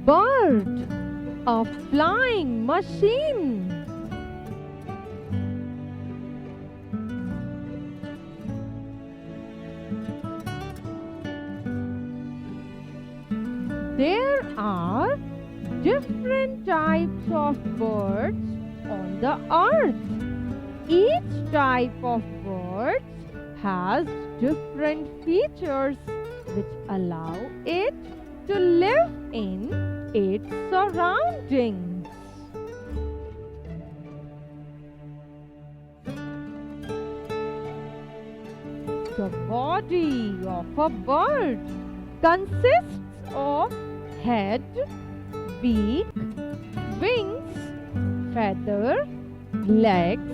bird, a flying machine. There are different types of birds on the earth. Each type of bird has different features which allow it to live in its surroundings. The body of a bird consists of head, beak, wings, feather, legs,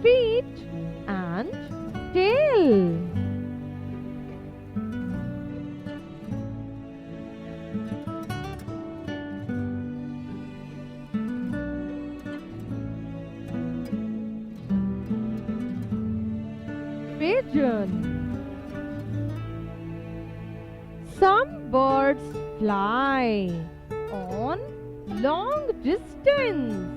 feet, and tail. Pigeon. Some birds fly on long distance.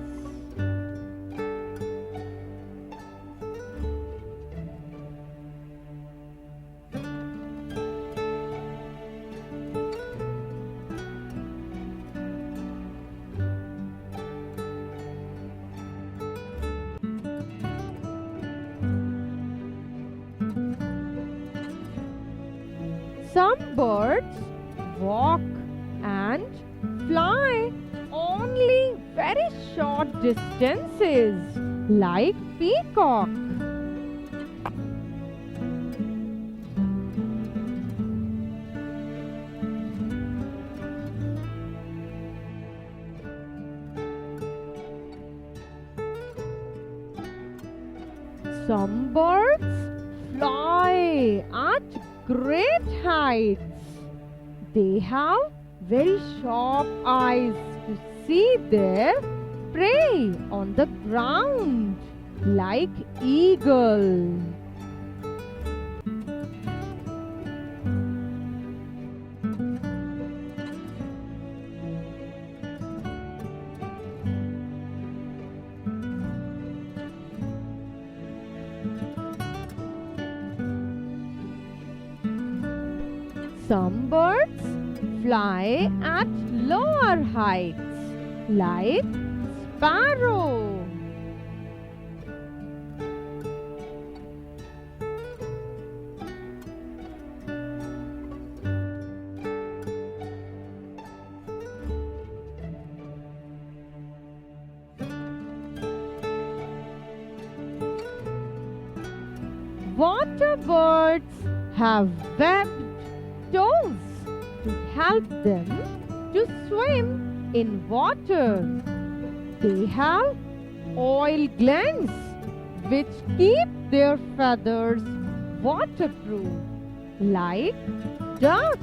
Some birds walk and fly only very short distances, like peacock. Some birds fly at great heights. They have very sharp eyes to see their prey on the ground, like eagle. Some birds fly at lower heights, like sparrow. Water birds have webbed toes to help them to swim in water. They have oil glands which keep their feathers waterproof, like duck.